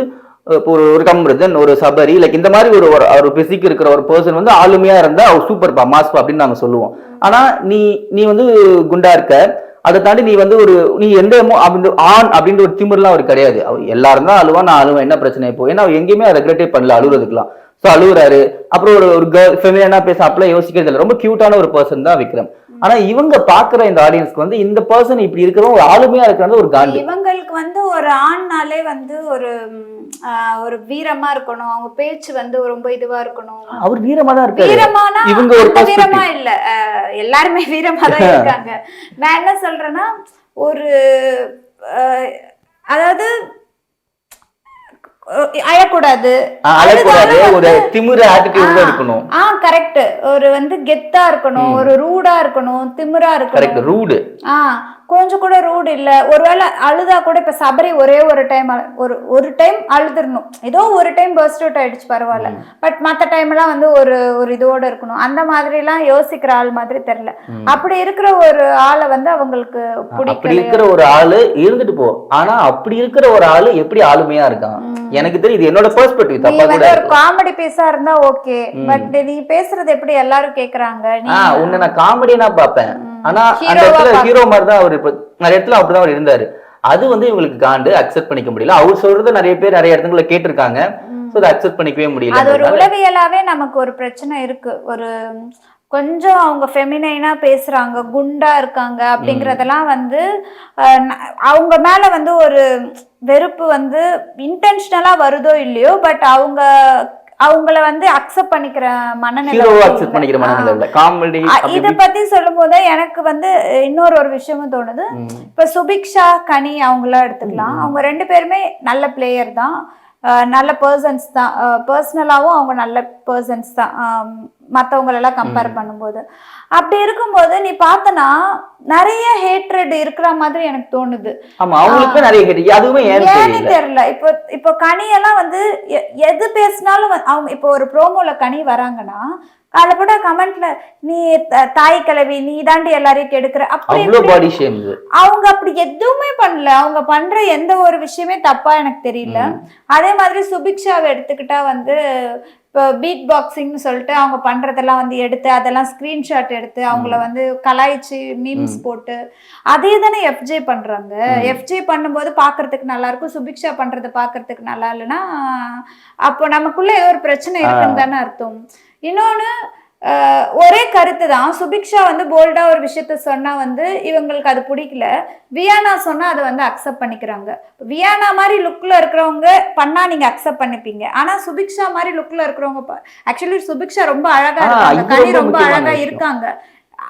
[SPEAKER 1] ஒரு கம்ருதன், ஒரு சபரி, லைக் இந்த மாதிரி ஒரு பிசிக் இருக்கிற ஒரு பர்சன் வந்து ஆளுமையா இருந்தா அவர் சூப்பர்பா மாஸ்பா அப்படின்னு நாங்க சொல்லுவோம். ஆனா நீ வந்து குண்டா இருக்க, அதை தாண்டி நீ வந்து நீ எந்த ஆண் அப்படின்ற ஒரு திமிர்லாம் அவர் கிடையாது. அவர் எல்லாரும் தான் அழுவா, நான் அழுவேன், என்ன பிரச்சனை இப்போ? ஏன்னா அவர் எங்கேயுமே ரெக்ரெட்டே பண்ணல அழுகுறதுக்குலாம். ஸோ அழுகுறாரு. அப்புறம் ஒரு கேர்ள் ஃபெமிலினா பேச அப்பெல்லாம் யோசிக்கிறது இல்லை, ரொம்ப கியூட்டான ஒரு பர்சன் தான் விக்ரம். ஆனா இவங்க பாக்குற இந்த ஆடியன்ஸ்க்கு வந்து இந்த பர்சன் இப்படி இருக்கிறவங்க ஒரு ஆளுமையா இருக்கிறது ஒரு காண்டி.
[SPEAKER 2] இவங்களுக்கு வந்து ஒரு ஆண்னாலே வந்து ஒரு வீரமா இருக்கணும், அவங்க பேச்சு வந்து ரொம்ப இதுவா இருக்கணும்.
[SPEAKER 1] அவர் வீரமா தான் இருக்காரு.
[SPEAKER 2] வீரமானா இவங்க ஒரு வீரமா இல்ல, எல்லாருமே வீரமா தான் இருக்காங்க. நான் என்ன சொல்றேன்னா அதாவது அழக்கூடாது,
[SPEAKER 1] ஒரு திமிரு ஆட்டிட்யூட் இருக்கணும்.
[SPEAKER 2] கரெக்ட். ஒரு வந்து கெத்தா இருக்கணும், ஒரு ரூடா இருக்கணும், திமிரா இருக்கணும்.
[SPEAKER 1] ரூடு
[SPEAKER 2] கொஞ்சம் கூட ரூட் இல்ல. ஒருவேளை அழுதா கூட இப்ப சபரி ஒரே ஒரு டைம் அழுதுறணும், ஏதோ ஒரு டைம் பர்ஸ்ட் அவுட் ஆயிடுச்சு பரவாயில்ல, பட் மத்த டைம் எல்லாம் வந்து ஒரு இதோட இருக்கணும். அந்த மாதிரி எல்லாம் யோசிக்கிற ஆள் மாதிரி தெரியல. அப்படி இருக்கிற ஒரு ஆளை வந்து அவங்களுக்கு பிடிக்கல.
[SPEAKER 1] இருக்கிற ஒரு ஆளு இருந்துட்டு போ, ஆனா அப்படி இருக்கிற ஒரு ஆளு எப்படி ஆளுமையா இருக்கான் எனக்கு தெரியும். என்னோட பெர்ஸ்பெக்டிவ் தப்பா கூட
[SPEAKER 2] ஒரு காமெடி பீஸா இருந்தா ஓகே, பட் நீ பேசுறது எப்படி எல்லாரும் கேக்குறாங்க.
[SPEAKER 1] உன்னை நான் காமெடியா பாப்பேன், ஆனா அந்த இடத்துல ஹீரோ மாதிரி தான் அவர் நிறைய இடத்துல அப்படிதான் அவர் இருந்தாரு. அது வந்து இவங்களுக்கு காண்டு அக்செப்ட் பண்ணிக்க முடியல. அவர் சொல்றது நிறைய பேர் நிறைய இடத்துல கேட்டிருக்காங்க, சோ அதை அக்செப்ட் பண்ணிக்கவே முடியல.
[SPEAKER 2] அது ஒரு உளவியலாவே நமக்கு ஒரு பிரச்சனை இருக்கு. ஒரு கொஞ்சம் அவங்க ஃபெமினைனா பேசுறாங்க, குண்டா இருக்காங்க அப்படிங்கறதெல்லாம் வந்து அவங்க மேல வந்து ஒரு வெறுப்பு வந்து இன்டென்ஷனலா வருதோ இல்லையோ, பட் அவங்க அவங்கள வந்து அக்செப்ட் பண்ணிக்கிற மனநிலை
[SPEAKER 1] ஹீரோவா அக்செப்ட் பண்ணிக்கிற மனநிலை இல்ல. காமெடி
[SPEAKER 2] இத பத்தி சொல்லும் போது எனக்கு வந்து இன்னொரு விஷயமும் தோணுது. இப்ப சுபிக்ஷா கனி அவங்கள எடுத்துக்கலாம். அவங்க 2 பேருமே நல்ல பிளேயர் தான், நல்ல பர்சன்ஸ் தான், பர்சனலாவும் அவங்க நல்ல பர்சன்ஸ் தான் மற்றவங்களெல்லாம் கம்பேர் பண்ணும்போது. அப்படி இருக்கும்போது நீ பார்த்தனா நிறைய ஹேட்ரட் இருக்கிற மாதிரி எனக்கு தோணுது.
[SPEAKER 1] ஆமா, அவங்களுக்கு நிறைய ஹேட், அதுவுமே
[SPEAKER 2] ஏன்னு தெரியல. இப்போ கனியெல்லாம் வந்து எது பேசினாலும் அவங்க இப்போ ஒரு ப்ரோமோல கனி வராங்கன்னா அதுல போட கமெண்ட்ல நீ தாய் கிழவி, நீ தாண்டி எல்லாரையும் கெடுக்கிற, அவங்க அப்படி எதுவுமே பண்ணல. அவங்க பண்ற எந்த ஒரு விஷயமே தப்பா எனக்கு தெரியல. அதே மாதிரி சுபிக்ஷாவை எடுத்துக்கிட்டா வந்து இப்போ பீட் பாக்ஸிங்னு சொல்லிட்டு அவங்க பண்றதெல்லாம் வந்து எடுத்து அதெல்லாம் ஸ்கிரீன்ஷாட் எடுத்து அவங்கள வந்து கலாய்ச்சி மீம்ஸ் போட்டு அதே தானே எஃப்ஜே பண்றாங்க. எஃப்ஜே பண்ணும்போது பாக்குறதுக்கு நல்லா இருக்கும், சுபிக்ஷா பண்றது பாக்குறதுக்கு நல்லா இல்லைன்னா அப்போ நமக்குள்ள ஏதோ ஒரு பிரச்சனை இருக்குன்னு தானே அர்த்தம். இன்னொன்னு ஒரே கருத்து தான். சுபிக்ஷா வந்து போல்டா ஒரு விஷயத்த சொன்னா வந்து இவங்களுக்கு அது பிடிக்கல, வியானா சொன்னா அதை வந்து அக்செப்ட் பண்ணிக்கிறாங்க. வியானா மாதிரி லுக்ல இருக்கிறவங்க பண்ணா நீங்க அக்செப்ட் பண்ணிப்பீங்க, ஆனா சுபிக்ஷா மாதிரி லுக்ல இருக்கிறவங்க ஆக்சுவலி சுபிக்ஷா ரொம்ப அழகா இருக்காங்க, கனி ரொம்ப அழகா இருக்காங்க,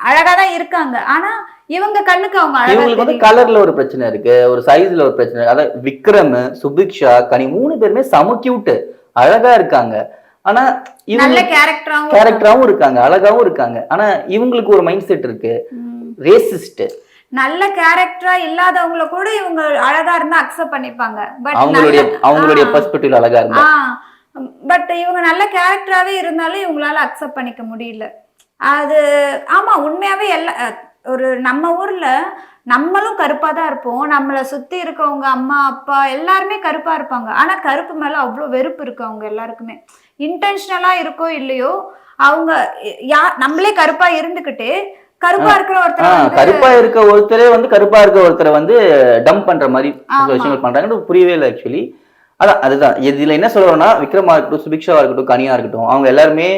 [SPEAKER 2] அழகா தான் இருக்காங்க, ஆனா இவங்க கண்ணுக்கு அவங்க
[SPEAKER 1] இவங்களுக்கு வந்து கலர்ல ஒரு பிரச்சனை இருக்கு, ஒரு சைஸ்ல ஒரு பிரச்சனை. அதாவது விக்ரம், சுபிக்ஷா, கனி 3 பேருமே செம கியூட், அழகா இருக்காங்க. ஆனா
[SPEAKER 2] நல்ல
[SPEAKER 1] கேரக்டராவும் இருக்காங்க, அழகாவும் இருக்காங்க. ஆனா இவங்களுக்கு ஒரு மைண்ட் செட் இருக்கு, ரேசிஸ்ட்.
[SPEAKER 2] நல்ல கேரக்டரா இல்லாதவங்கள கூட இவங்க அழகா இருந்தா அக்செப்ட் பண்ணிப்பாங்க. பட்
[SPEAKER 1] அவங்களுடைய பெர்ஸ்பெக்டிவ்ல அழகா இருந்தா,
[SPEAKER 2] பட் இவங்க நல்ல கேரக்டராவே இருந்தாலும் இவங்களால அக்செப்ட் பண்ணிக்க முடியல. அது ஆமா, உண்மையாவே ஒரு நம்ம ஊர்ல நம்மளும் கருப்பா தான் இருப்போம், நம்மளை சுத்தி இருக்கவங்க அம்மா அப்பா எல்லாருமே கருப்பா இருப்பாங்க. ஆனா கருப்பு மேல அவ்வளவு வெறுப்பு இருக்கு அவங்க எல்லாருக்குமே. இன்டென்ஷனலா இருக்கோ இல்லையோ அவங்க நம்மளே கருப்பா இருந்துகிட்டு கருப்பா இருக்கிற
[SPEAKER 1] ஒருத்தரே வந்து கருப்பா இருக்க ஒருத்தரை வந்து டம்ப் பண்ற மாதிரி விஷயங்கள் பண்றாங்கன்னு புரியவே இல்லை ஆக்சுவலி. அதுதான் இதுல என்ன சொல்றோம்னா, விக்ரமா இருக்கட்டும், சுபிக்ஷாவா இருக்கட்டும், கனியா இருக்கட்டும், அவங்க எல்லாருமே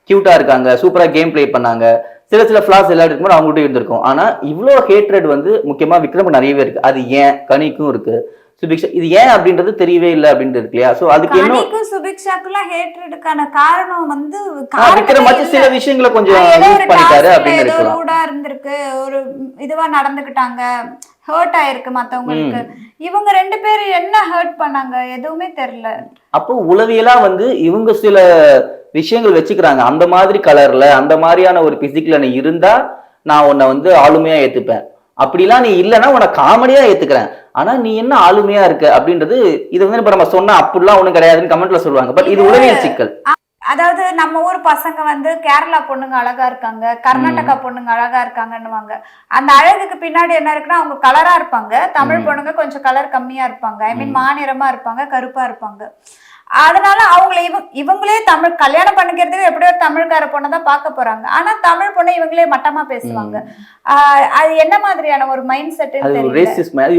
[SPEAKER 1] கியூட்டா இருக்காங்க, சூப்பரா கேம் பிளே பண்ணாங்க. சில ஃபிளாஸ் எல்லாரும் இருக்கும்போது அவங்ககிட்ட இருந்திருக்கும். ஆனா இவ்வளவு ஹேட்ரட் வந்து முக்கியமா விக்ரம் நிறையவே இருக்கு. அது ஏன் கனிக்கும் இருக்கு, சுபிக்ஷா இது ஏன் அப்படின்றது தெரியவே இல்லை அப்படின்றது இருக்கு இல்லையா? சோ அதுக்கு என்ன
[SPEAKER 2] சுபிக்ஷாக்குள்ள ஹேட்ரடுக்கான காரணம் வந்து
[SPEAKER 1] விக்ரம் சில விஷயங்களை கொஞ்சம் யூஸ் பண்ணிட்டாரு அப்படின்னு இருக்கலாம்.
[SPEAKER 2] ரூடா இருந்திருக்கு, ஒரு இதுவா நடந்துக்கிட்டாங்க, ஹர்ட் ஆயிருக்கு மத்தவங்களுக்கு. இவங்க 2 பேரும் என்ன ஹர்ட் பண்ணாங்க எதுவுமே தெரியல.
[SPEAKER 1] அப்போ உளவியலா வந்து இவங்க சில விஷயங்கள் வச்சுக்கிறாங்க. அந்த மாதிரி கலர்ல அந்த மாதிரியான ஒரு பிசிக்கல நீ இருந்தா நான் உன்னை வந்து ஆளுமையா ஏத்துப்பேன், அப்படிலாம் நீ இல்லைன்னா உன்னை காமெடியா ஏத்துக்கிறேன், ஆனா நீ என்ன ஆளுமையா இருக்க அப்படின்றது இது வந்து இப்ப நம்ம சொன்னா அப்படிலாம் ஒண்ணும் கிடையாதுன்னு கமெண்ட்ல சொல்லுவாங்க. பட் இது உளவியல் சிக்கல்.
[SPEAKER 2] அதாவது நம்ம ஊர் பசங்க வந்து கேரளா பொண்ணுங்க அழகா இருக்காங்க, கர்நாடகா பொண்ணுங்க அழகா இருக்காங்கன்னுவாங்க. அந்த அழகுக்கு பின்னாடி என்ன இருக்குன்னா அவங்க கலரா இருப்பாங்க, தமிழ் பொண்ணுங்க கொஞ்சம் கலர் கம்மியா இருப்பாங்க, ஐ மீன் மாநிறமா இருப்பாங்க, கருப்பா இருப்பாங்க. அதனால அவங்களை இவங்களே தமிழ் கல்யாணம் பண்ணிக்கிறதுக்கு எப்படியோ தமிழ்கார பொண்ணை தான் பார்க்க போறாங்க, ஆனா தமிழ் பொண்ணை இவங்களே மட்டமா பேசுவாங்க. அது என்ன மாதிரியான ஒரு மைண்ட் செட்?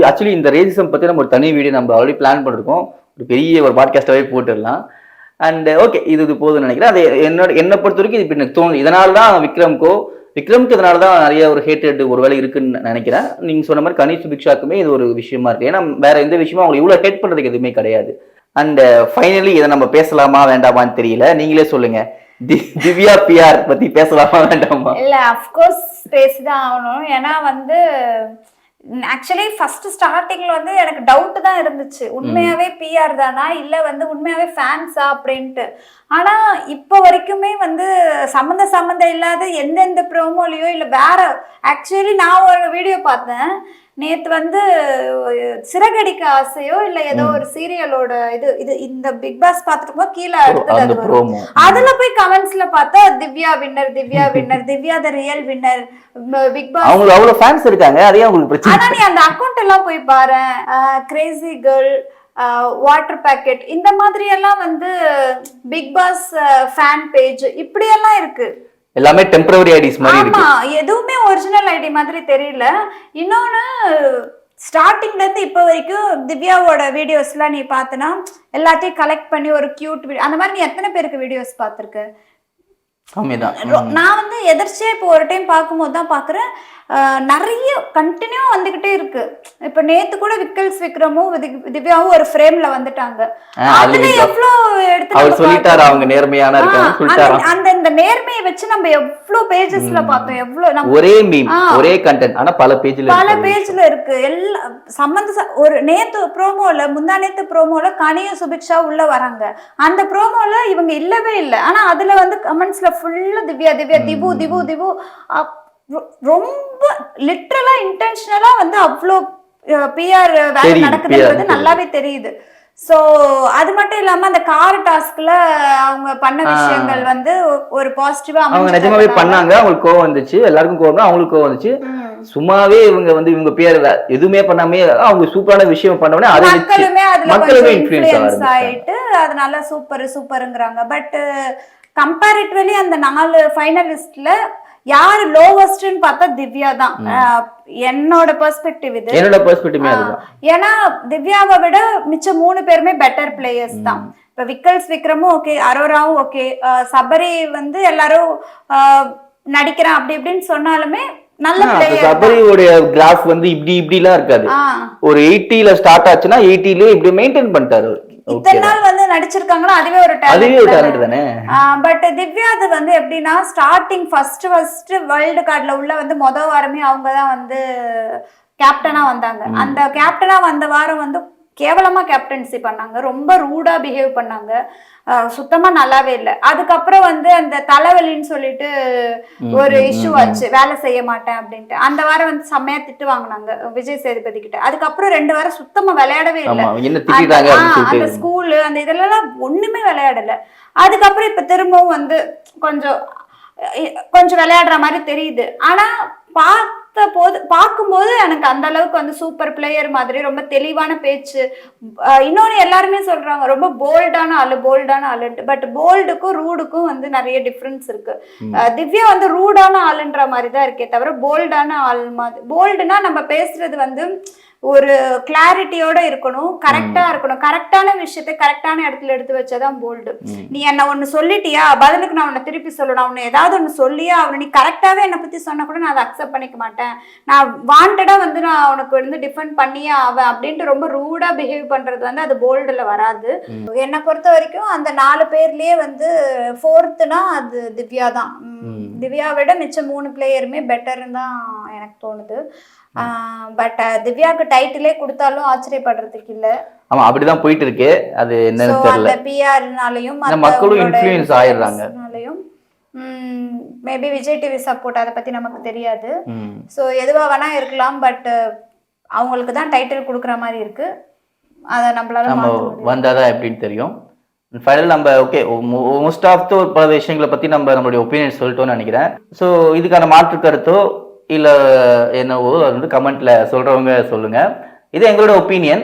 [SPEAKER 1] ஆக்சுவலி இந்த ரேசிசம் பத்தி நம்ம ஒரு தனி வீடியோ நம்ம ஆல்ரெடி பிளான் பண்ணிருக்கோம், ஒரு பெரிய ஒரு பாட்காஸ்டாவே போட்டுடலாம். அண்ட் ஓகே, இது போதும்னு நினைக்கிறேன். அது என்னை பொறுத்த வரைக்கும் இது எனக்கு தோணுது. இதனால தான் விக்ரம்க்கு இதனால தான் நிறைய ஒரு ஹேட்ரட் ஒரு வேலை இருக்குன்னு நினைக்கிறேன். நீங்க சொன்ன மாதிரி கனி சுபிக்ஷாக்குமே இது ஒரு விஷயமா இருக்கு. ஏன்னா வேற எந்த விஷயமும் அவங்க இவ்வளவு ஹேட் பண்றதுக்கு எதுவுமே கிடையாது. அண்ட் ஃபைனலி இதை நம்ம பேசலாமா வேண்டாமான்னு தெரியல, நீங்களே சொல்லுங்க. திவ்யா பிஆர் பத்தி பேசலாமா வேண்டாமா?
[SPEAKER 2] இல்ல, அஃப்கோர்ஸ் பேசிதான் ஆகணும். ஏன்னா வந்து ஆக்சுவலி ஃபர்ஸ்ட் ஸ்டார்டிங்ல வந்து எனக்கு டவுட் தான் இருந்துச்சு, உண்மையாவே பிஆர் தானா இல்ல வந்து உண்மையாவே ஃபேன்ஸா அப்படின்ட்டு. ஆனா இப்போ வரைக்குமே வந்து சம்மந்தம் இல்லாத எந்தெந்த ப்ரோமோலையோ இல்ல வேற, ஆக்சுவலி நான் ஒரு வீடியோ பார்த்தேன் நேத்து வந்து சிறகடிக்க ஆசையோ இல்ல ஏதோ ஒரு சீரியலோட இது இந்த பிக் பாஸ் பாத்துட்டு கீழே அடுத்தது வரும், அதுல போய் கமெண்ட்ஸ்ல பார்த்தா Divya winner, Divya the real winner, Bigg Boss
[SPEAKER 1] அவங்க அவ்வளவு ஃபேன்ஸ் இருக்காங்க. அதே உங்களுக்கு பிரச்சனை.
[SPEAKER 2] ஆனா நீ அந்த அக்கவுண்ட் எல்லாம் போய் பாரு, கிரேசி கேர்ள், வாட்டர் பேக்கெட், இந்த மாதிரி எல்லாம் வந்து பிக் பாஸ் ஃபேன் பேஜ் இப்படி எல்லாம் இருக்கு.
[SPEAKER 1] எல்லாமே டெம்பரரி ஐடிஸ் மாதிரி இருக்கு.
[SPEAKER 2] ஆமா, எதுவுமே ஒரிஜினல் ஐடி மாதிரி தெரியல. இன்னொன்னு ஸ்டார்டிங்ல இருந்து இப்போ வரைக்கும் திவ்யாவோட வீடியோஸ்லாம் நீ பார்த்தனா எல்லாத்தையும் கலெக்ட் பண்ணி ஒரு கியூட் வீடியோ, அந்த மாதிரி நீ எத்தனை பேருக்கு வீடியோஸ் பார்த்திருக்க? நான் வந்து எதிர்ச்சியா இப்போ ஒரு டைம் பார்க்கும்போது தான் பாக்குறேன், நிறைய கண்டினியூ வந்துகிட்டே இருக்கு. இப்ப நேத்து கூட விக்ரமும் திவ்யாவும் ஒரு ஃப்ரேம்ல வந்துட்டாங்க. அதுல எவ்வளவு
[SPEAKER 1] அவர் சொல்லிட்டாரு அவங்க நேர்மையான இருக்காங்க சொல்லிட்டாரு.
[SPEAKER 2] அந்த இந்த நேர்மையை வச்சு நம்ம எவ்வளவு பேஜஸ்ல பார்த்தோம், எவ்வளவு
[SPEAKER 1] ஒரே மீம் ஒரே கண்டென்ட் ஆனா பல பேஜ்ல
[SPEAKER 2] இருக்கு. எல்லா ஒரு நேத்து ப்ரோமோல முந்தா நேத்து ப்ரோமோல கனியும் சுபிக்ஷா உள்ள வராங்க. அந்த ப்ரோமோல இவங்க இல்லவே இல்லை. ஆனா அதுல வந்து கமெண்ட்ஸ்ல ஃபுல்லா திவ்யா திவ்யா திபு திபு திபு ரொம்ப லிட்டரலா இன்டென்ஷனலா வந்து அவ்வளோ பிஆர் வேலை நடக்குதுன்றது நல்லாவே தெரியுது. சோ அது மட்டும் இல்லாம அந்த கார் டாஸ்க்ல அவங்க பண்ண விஷயங்கள் வந்து ஒரு பாசிட்டிவா
[SPEAKER 1] அவங்க நிஜமாவே பண்ணாங்க. அவங்களுக்கு கோவம் வந்துச்சு, எல்லாருக்கும் கோவம், அவங்களுக்கு கோவம் வந்துச்சு. சும்மாவே இவங்க வந்து இவங்க பேர் எதுவுமே பண்ணாமே அவங்க சூப்பரான விஷயம் பண்ண உடனே
[SPEAKER 2] மக்களுமே இன்ஃப்ளூயன்ஸ் ஆயிட்டு அதனால சூப்பருங்கிறாங்க. பட் கம்பேரிட்டிவ்லி அந்த 4 ஃபைனலிஸ்ட்ல யாரு லோவஸ்ட்னு பார்த்தா திவ்யா தான். என்னோட பெர்ஸ்பெக்டிவ் இது. ஏன்னா திவ்யாவை விட மிச்ச 3 பேருமே பெட்டர் பிளேயர்ஸ் தான். இப்ப விக்ரமும் ஓகே, அரோராவும் ஓகே, சபரி வந்து எல்லாரும் நடிக்கிறான் அப்படி இப்படின்னு சொன்னாலுமே நல்ல பிளேயர்.
[SPEAKER 1] சபரியோட கிராஃப் வந்து இப்படிலாம் இருக்காது. ஒரு 80ல ஸ்டார்ட் ஆச்சுன்னா 80லயே இப்படி மெயின்டைன் பண்ணிட்டாரு.
[SPEAKER 2] இத்தனை நாள் வந்து நடிச்சிருக்காங்களா, அதுவே ஒரு டேலண்ட் தானே. பட் திவ்யா அது வந்து எப்படின்னா ஸ்டார்டிங் ஃபர்ஸ்ட் வேர்ல்டு கார்டுல உள்ள வந்து வாரமே அவங்கதான் வந்து கேப்டனா வந்தாங்க. அந்த கேப்டனா வந்த வாரம் வந்து கேவலமா கேப்டன்சி பண்ணாங்க, ரொம்ப ரூடா பிஹேவ் பண்ணாங்க, சுத்தமா நல்லாவே இல்லை. அதுக்கப்புறம் வந்து அந்த தலைவலின்னு சொல்லிட்டு ஒரு இஷ்யூ ஆச்சு, வேலை செய்ய மாட்டேன் அப்படின்ட்டு. அந்த வாரம் வந்து செம்மையா திட்டு வாங்கினாங்க விஜய் சேதுபதி கிட்ட. அதுக்கப்புறம் 2 வாரம் சுத்தமா விளையாடவே இல்லை. அந்த ஸ்கூலு அந்த இதெல்லாம் ஒண்ணுமே விளையாடல. அதுக்கப்புறம் இப்ப திரும்பவும் வந்து கொஞ்சம் விளையாடுற மாதிரி தெரியுது. ஆனா பார்க்கும்போது எனக்கு அந்த அளவுக்கு வந்து சூப்பர் பிளேயர் மாதிரி ரொம்ப தெளிவான பேச்சு. இன்னொன்னு எல்லாருமே சொல்றாங்க ரொம்ப போல்டான ஆளுன்ட்டு. பட் போல்டுக்கும் ரூடுக்கும் வந்து நிறைய டிஃபரன்ஸ் இருக்கு. திவ்யா வந்து ரூடான ஆளுன்ற மாதிரி தான் இருக்கே தவிர போல்டான ஆள் மாதிரி. போல்டுனா நம்ம பேசுறது வந்து ஒரு கிளாரிட்டியோட இருக்கணும், கரெக்டா இருக்கணும், கரெக்டான விஷயத்தை கரெக்டான இடத்துல எடுத்து வச்சாதான் போல்டு. நீ என்ன ஒண்ணு சொல்லிட்டியா, பதிலுக்கு நான் உன்னை திருப்பி சொல்லணும், உன்னை ஏதாவது ஒண்ணு சொல்லியா அவனை நீ கரெக்டாவே என்னை பத்தி சொன்னா கூட நான் அதை அக்செப்ட் பண்ணிக்க மாட்டேன், நான் வாண்டடா வந்து நான் உனக்கு வந்து டிஃபெண்ட் பண்ணியே ஆவேன் அப்படின்ட்டு ரொம்ப ரூடா பிஹேவ் பண்றது வந்து அது போல்டுல வராது. என்னை பொறுத்த வரைக்கும் அந்த 4 பேர்லயே வந்து 4th அது திவ்யா தான். திவ்யா விட மிச்ச 3 பிளேயருமே பெட்டர்னு தான் எனக்கு தோணுது. பட் திவ்யாக்கு டைட்டிலே கொடுத்தாலும் ஆச்சரியப்படுறதுக்கு இல்ல.
[SPEAKER 1] ஆமா அப்படிதான் போயிட்டு இருக்கு. அது என்னன்னு தெரியல.
[SPEAKER 2] அந்த பிஆர்னாலயும்
[SPEAKER 1] மக்களும் இன்ஃப்ளூயன்ஸ் ஆயிடுறாங்க.
[SPEAKER 2] மேபி விஜய் டிவி சப்போர்ட் அதை பத்தி நமக்கு தெரியாது. சோ எதுவா வேணா இருக்கலாம். பட் அவங்களுக்கு தான் டைட்டில் கொடுக்குற மாதிரி இருக்கு. அதை நம்மளால
[SPEAKER 1] வந்தாதான் எப்படின்னு தெரியும். ஃபைனல் நம்ம ஓகே மோஸ்ட் ஆஃப் பல விஷயங்களை பத்தி நம்மளுடைய ஒப்பீனியன் சொல்லிட்டோம்னு நினைக்கிறேன். ஸோ இதுக்கான மாற்று கருத்தோ இல்ல என்னவோ வந்து கமெண்ட்ல சொல்றவங்க சொல்லுங்க. இது எங்களோட ஒப்பீனியன்.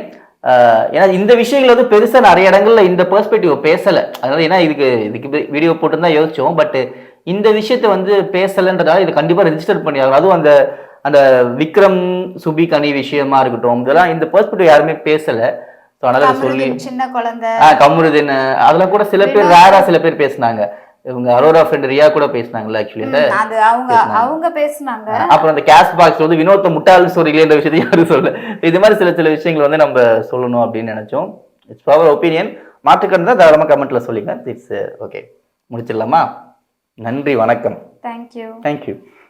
[SPEAKER 1] ஏன்னா இந்த விஷயங்கள் வந்து பெருசா நிறைய இடங்கள்ல இந்த பெர்ஸ்பெக்டிவ் பேசல. அதனால ஏன்னா இதுக்கு வீடியோ போட்டு தான் யோசிச்சோம். பட் இந்த விஷயத்த வந்து பேசலன்றதால இது கண்டிப்பா ரெஜிஸ்டர் பண்ணி ஆகும். அதுவும் அந்த விக்ரம் சுபி கனி விஷயமா இருக்கட்டும், இதெல்லாம் இந்த பெர்ஸ்பெக்டிவ் யாருமே பேசல. சொல்லி
[SPEAKER 2] சின்ன குழந்தை
[SPEAKER 1] கமருதீன் அதெல்லாம் கூட சில பேர் ரேரா சில பேர் பேசினாங்க. இவங்க அரோரா ஃப்ரெண்ட் ரியா கூட பேசினாங்கல்ல ஆக்சுவலி.
[SPEAKER 2] அவங்க பேசினாங்க.
[SPEAKER 1] அப்புறம் அந்த கேஷ் பாக்ஸ் வந்து வினோத்த முட்டாள் சொல்றீங்களே விஷயத்தை யாரும் சொல்ல. இது மாதிரி சில விஷயங்கள் வந்து நம்ம சொல்லணும் அப்படின்னு நினைச்சோம். It's our opinion. மாற்றுக்கிறது தான் தாராளமா கமெண்ட்ல சொல்லிங்க. It's okay. முடிச்சிடலாமா? நன்றி, வணக்கம்.
[SPEAKER 2] தேங்க்யூ.
[SPEAKER 1] தேங்க்யூ.